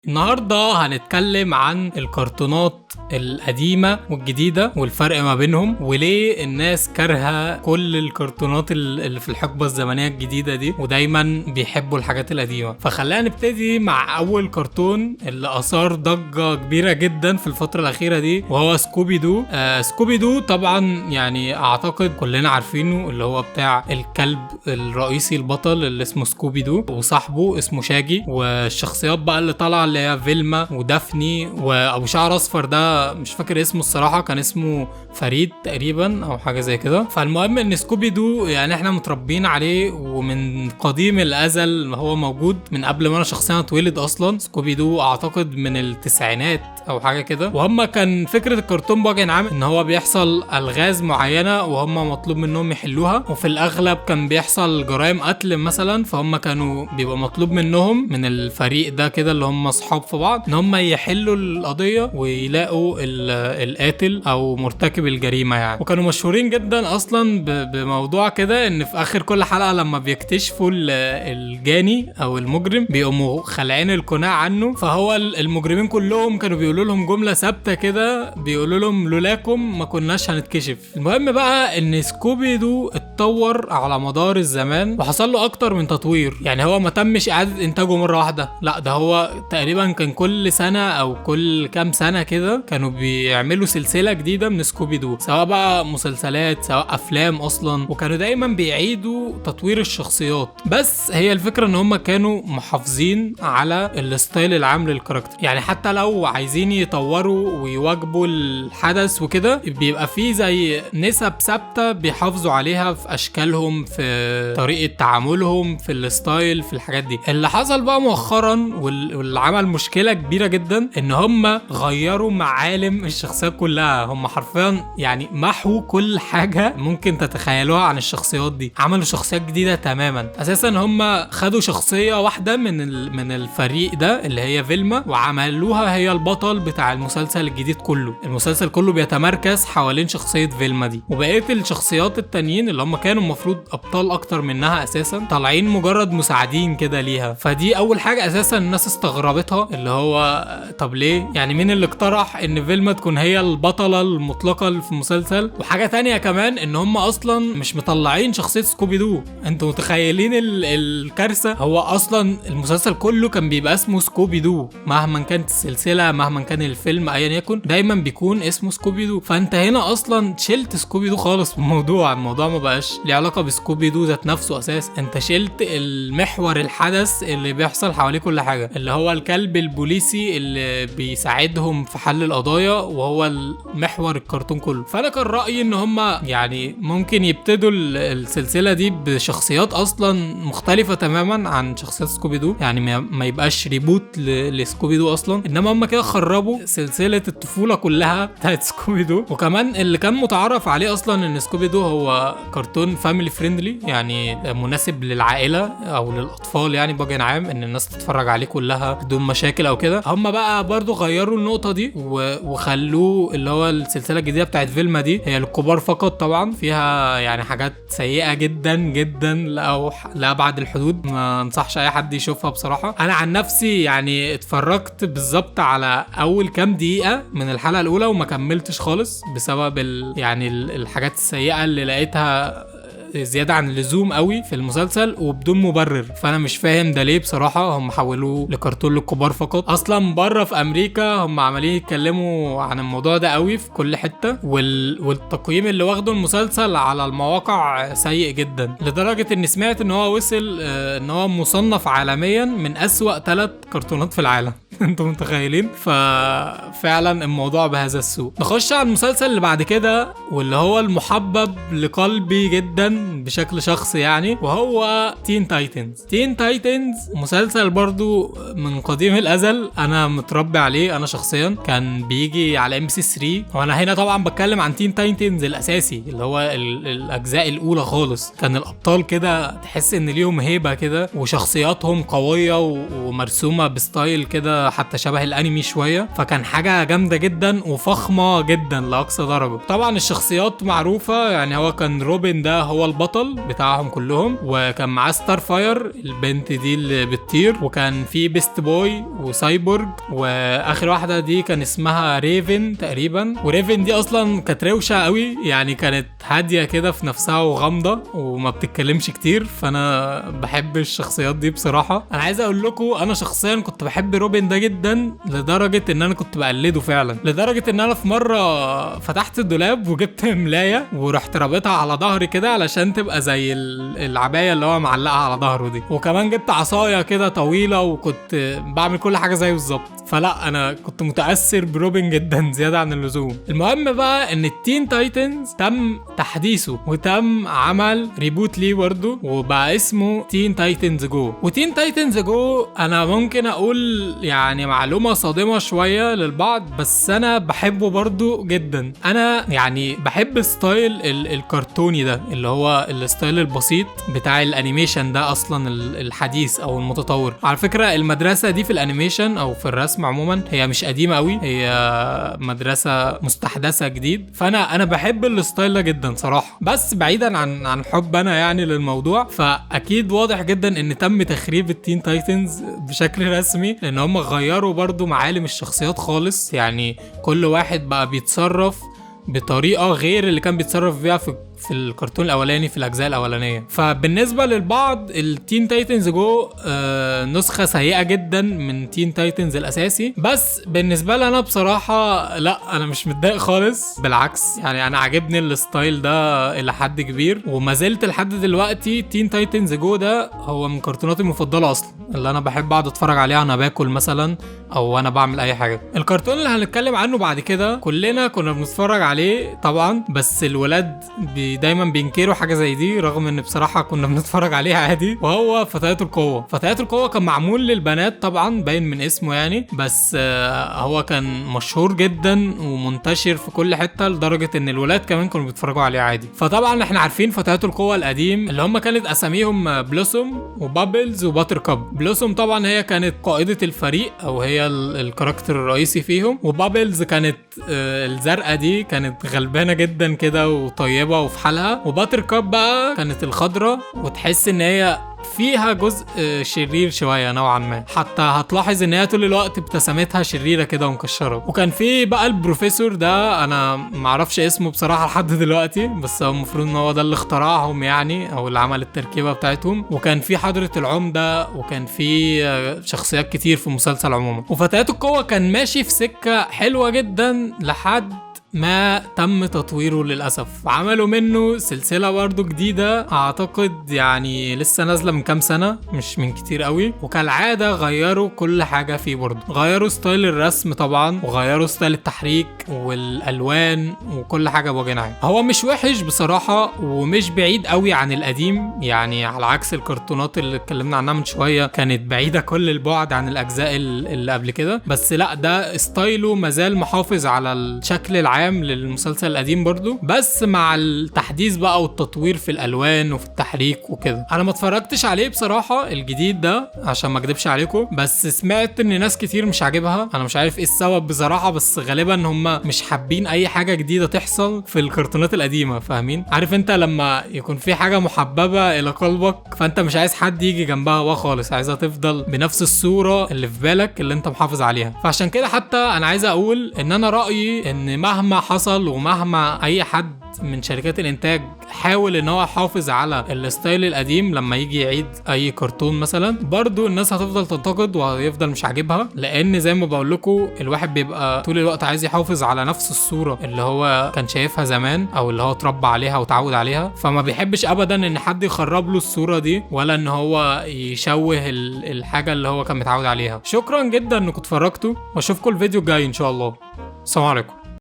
النهاردة هنتكلم عن الكرتونات القديمة والجديدة والفرق ما بينهم وليه الناس كارهة كل الكرتونات اللي في الحقبة الزمنية الجديدة دي ودايما بيحبوا الحاجات القديمة. فخلينا نبتدي مع أول كرتون اللي أثار ضجة كبيرة جدا في الفترة الأخيرة دي وهو سكوبي دو. سكوبي دو طبعا يعني أعتقد كلنا عارفينه، اللي هو بتاع الكلب الرئيسي البطل اللي اسمه سكوبي دو وصاحبه اسمه شاجي، والشخصيات بقى اللي طالعة اللي هي فيلما ودافني وابو شعر اصفر ده مش فاكر اسمه الصراحه، كان اسمه فريد تقريبا او حاجه زي كده. فالمهم ان سكوبي دو يعني احنا متربيين عليه ومن قديم الازل هو موجود من قبل ما انا شخصيا اتولد اصلا. سكوبي دو اعتقد من التسعينات او حاجه كده، وهم كان فكره الكرتون بوجه عام ان هو بيحصل الغاز معينه وهم مطلوب منهم يحلوها، وفي الاغلب كان بيحصل جرائم قتل مثلا، فهم كانوا بيبقى مطلوب منهم من الفريق ده كده اللي هم اصحاب في بعض ان هم يحلوا القضيه ويلاقوا القاتل او مرتكب الجريمه يعني. وكانوا مشهورين جدا اصلا بموضوع كده ان في اخر كل حلقه لما بيكتشفوا الجاني او المجرم بيقوموا خلعين القناع عنه، فهو المجرمين كلهم كانوا بيقولوا لهم جمله ثابته كده، بيقولوا لهم لولاكم ما كناش هنتكشف. المهم بقى ان سكوبي دو اتطور على مدار الزمان وحصل له اكتر من تطوير، يعني هو ما تمش اعاده انتاجه مره واحده، لا ده هو تقريبا كان كل سنة او كل كام سنة كده كانوا بيعملوا سلسلة جديدة من سكوبي دو، سواء بقى مسلسلات سواء افلام اصلا، وكانوا دايما بيعيدوا تطوير الشخصيات. بس هي الفكرة ان هم كانوا محافظين على الستايل العام للكاركتر، يعني حتى لو عايزين يطوروا ويواجبوا الحدث وكده بيبقى فيه زي نسب ثابتة بيحافظوا عليها في اشكالهم، في طريقة تعاملهم، في الستايل، في الحاجات دي. اللي حصل بقى مؤخرا واللي عمل مشكلة كبيرة جدا ان هم غيروا معالم الشخصيات كلها، هم حرفيا يعني محوا كل حاجة ممكن تتخيلوها عن الشخصيات دي، عملوا شخصيات جديدة تماما. اساسا هم خدوا شخصية واحدة من الفريق ده اللي هي فيلما وعملوها هي البطل بتاع المسلسل الجديد كله. المسلسل كله بيتمركز حوالين شخصية فيلما دي، وبقية الشخصيات التانيين اللي هم كانوا المفروض ابطال اكتر منها اساسا طالعين مجرد مساعدين كده ليها. فدي اول حاجة اساسا الناس استغربتها، اللي هو طب ليه؟ يعني مين اللي اقترح ان فيلما تكون هي البطلة المطلقة في المسلسل؟ وحاجة تانية كمان ان هم اصلا مش مطلعين شخصية سكوبي دو. انتوا متخيلين الكارثة؟ هو اصلا المسلسل كله كان بيبقى اسمه سكوبي دو، مهما كانت السلسلة مهما كان الفيلم ايا يكن دايما بيكون اسمه سكوبي دو. فانت هنا اصلا شلت سكوبي دو خالص من الموضوع ما بقاش ليه علاقة بسكوبي دو ذات نفسه اساس، انت شلت المحور الحدث اللي بيحصل حواليه كل حاجة، اللي هو الكلب البوليسي اللي بيساعدهم في حل القضايا وهو المحور الكرتون كله. فانا كان رأيي ان هم يعني ممكن يبتدوا السلسلة دي بشخصيات اصلا مختلفة تماما عن شخصيات سكوبي دو، يعني ما يبقاش ريبوت لسكوبي دو اصلا، انما هم كده خربوا سلسلة الطفولة كلها بتاعت سكوبي دو. وكمان اللي كان متعارف عليه اصلا ان سكوبي دو هو كرتون فاميلي فريندلي، يعني مناسب للعائلة او للاطفال يعني بوجه عام، ان الناس تتفرج عليه كلها بدون مشاكل او كده. هم بقى برضو غيروا النقطة دي وخلوه اللي هو السلسلة الجديدة بتاعت فيلما دي هي للكبار فقط، طبعا فيها يعني حاجات سيئة جدا جدا لأبعد الحدود، ما انصحش اي حد يشوفها بصراحة. انا عن نفسي يعني اتفرجت بالظبط على اول كام دقيقة من الحلقة الاولى وما كملتش خالص بسبب يعني الحاجات السيئة اللي لقيتها زيادة عن اللزوم قوي في المسلسل وبدون مبرر. فانا مش فاهم ده ليه بصراحة هم حولوه لكرتون للكبار فقط. اصلا بره في امريكا هم عمالين يتكلموا عن الموضوع ده قوي في كل حتة، والتقييم اللي واخده المسلسل على المواقع سيء جدا، لدرجة ان سمعت ان هو وصل ان هو مصنف عالميا من اسوأ 3 كرتونات في العالم. انتوا متخيلين؟ ففعلا الموضوع بهذا السوء. نخش على المسلسل اللي بعد كده واللي هو المحبب لقلبي جدا بشكل شخصي يعني، وهو تين تايتنز. تين تايتنز مسلسل برضو من قديم الازل انا متربي عليه، انا شخصيا كان بيجي على MC3، وانا هنا طبعا بتكلم عن تين تايتنز الاساسي اللي هو الاجزاء الاولى خالص. كان الابطال كده تحس ان ليهم هيبة كده وشخصياتهم قوية ومرسومة بستايل كده حتى شبه الانمي شويه، فكان حاجه جامده جدا وفخمه جدا لاقصى درجه. طبعا الشخصيات معروفه، يعني هو كان روبن ده هو البطل بتاعهم كلهم، وكان معاه ستار فاير البنت دي اللي بتطير، وكان في بيست بوي وسايبورج، واخر واحده دي كان اسمها ريفن تقريبا. وريفن دي اصلا كانت روشه قوي، يعني كانت هاديه كده في نفسها وغامضه وما بتتكلمش كتير، فانا بحب الشخصيات دي بصراحه. انا عايز اقول لكم انا شخصيا كنت بحب روبن ده جدا، لدرجه ان انا كنت بقلده فعلا، لدرجه ان انا في مره فتحت الدولاب وجبت ملايه ورحت رابطها على ظهري كده علشان تبقى زي العبايه اللي هو معلقها على ظهره دي، وكمان جبت عصايه كده طويله وكنت بعمل كل حاجه زيه بالظبط. فلا انا كنت متاثر بروبن جدا زياده عن اللزوم. المهم بقى ان التين تايتنز تم تحديثه وتم عمل ريبوت ليه برضه، وبقى اسمه تين تايتنز جو. وتين تايتنز جو انا ممكن اقول يعني معلومه صادمه شويه للبعض، بس انا بحبه برضه جدا. انا يعني بحب ستايل الكرتوني ده، اللي هو الستايل البسيط بتاع الانيميشن ده اصلا الحديث او المتطور. على فكره المدرسه دي في الانيميشن او في الرسم عموما هي مش قديمه قوي، هي مدرسه مستحدثه جديد. فانا بحب الستايل ده جدا صراحه. بس بعيدا عن حب انا يعني للموضوع، فاكيد واضح جدا ان تم تخريب التين تايتنز بشكل رسمي، لان هم غيروا برضو معالم الشخصيات خالص. يعني كل واحد بقى بيتصرف بطريقه غير اللي كان بيتصرف بيها في الكرتون الاولاني في الاجزاء الاولانيه. فبالنسبه للبعض التين تايتنز جو نسخه سيئه جدا من تين تايتنز الاساسي، بس بالنسبه لي انا بصراحه لا، انا مش متضايق خالص، بالعكس يعني انا عاجبني الستايل ده الى حد كبير، وما زلت لحد دلوقتي تين تايتنز جو ده هو من كرتوناتي المفضله اصلا، اللي انا بحب اقعد اتفرج عليها وانا باكل مثلا او وانا بعمل اي حاجه. الكرتون اللي هنتكلم عنه بعد كده كلنا كنا بنتفرج عليه طبعا، بس الولاد دايما بينكروا حاجه زي دي، رغم ان بصراحه كنا بنتفرج عليه عادي، وهو فتيات القوه. فتيات القوه كان معمول للبنات طبعا باين من اسمه يعني، بس هو كان مشهور جدا ومنتشر في كل حته، لدرجه ان الولاد كمان كانوا بيتفرجوا عليه عادي. فطبعا احنا عارفين فتيات القوه القديم اللي هم كانت اساميهم بلوسوم وبابلز وباتر كاب. بلوسوم طبعا هي كانت قائده الفريق او هي الكاركتر الرئيسي فيهم، وبابلز كانت الزرقاء دي كانت غلبانه جدا كده وطيبه وفي حالها، وباتر كاب بقى كانت الخضراء وتحس ان هي فيها جزء شرير شويه نوعا ما، حتى هتلاحظ ان هي طول الوقت ابتسامتها شريره كده ومكشره. وكان في بقى البروفيسور ده انا معرفش اسمه بصراحه لحد دلوقتي، بس هو المفروض ان هو ده اللي اخترعهم يعني او اللي عمل التركيبه بتاعتهم. وكان في حضره العمده، وكان في شخصيات كتير في المسلسل عموما. وفتيات القوه كان ماشي في سكه حلوه جدا لحد ما تم تطويره للأسف. عملوا منه سلسلة برضو جديدة اعتقد يعني لسه نازلة من كام سنة، مش من كتير قوي، وكالعادة غيروا كل حاجة فيه برضو. غيروا ستايل الرسم طبعا، وغيروا ستايل التحريك والألوان وكل حاجة بوجه. هو مش وحش بصراحة ومش بعيد قوي عن القديم، يعني على عكس الكرتونات اللي اتكلمنا عنها من شوية كانت بعيدة كل البعد عن الأجزاء اللي قبل كده. بس لا، ده ستايله مازال محافظ على الشكل العام للمسلسل القديم برضو، بس مع التحديث بقى والتطوير في الالوان وفي التحريك وكده. انا ما اتفرجتش عليه بصراحه الجديد ده عشان ما اكدبش عليكم، بس سمعت ان ناس كتير مش عاجبها. انا مش عارف ايه السبب بصراحه، بس غالبا هم مش حابين اي حاجه جديده تحصل في الكرتونات القديمه، فاهمين؟ عارف انت لما يكون في حاجه محببه الى قلبك فانت مش عايز حد يجي جنبها بقى خالص، عايزها تفضل بنفس الصوره اللي في بالك اللي انت محافظ عليها. فعشان كده حتى انا عايز اقول ان انا رايي ان مهما حصل ومهما اي حد من شركات الانتاج حاول ان هو يحافظ على الستايل القديم لما يجي يعيد اي كرتون مثلا، برضو الناس هتفضل تنتقد وهيفضل مش عاجبها، لان زي ما بقول لكم الواحد بيبقى طول الوقت عايز يحافظ على نفس الصورة اللي هو كان شايفها زمان او اللي هو اتربى عليها وتعود عليها. فما بيحبش ابدا ان حد يخرب له الصورة دي، ولا ان هو يشوه الحاجة اللي هو كان متعود عليها. شكرا جدا انكم اتفرجتوا، واشوفكم الفيديو الجاي ان شاء الله. السلام عليكم.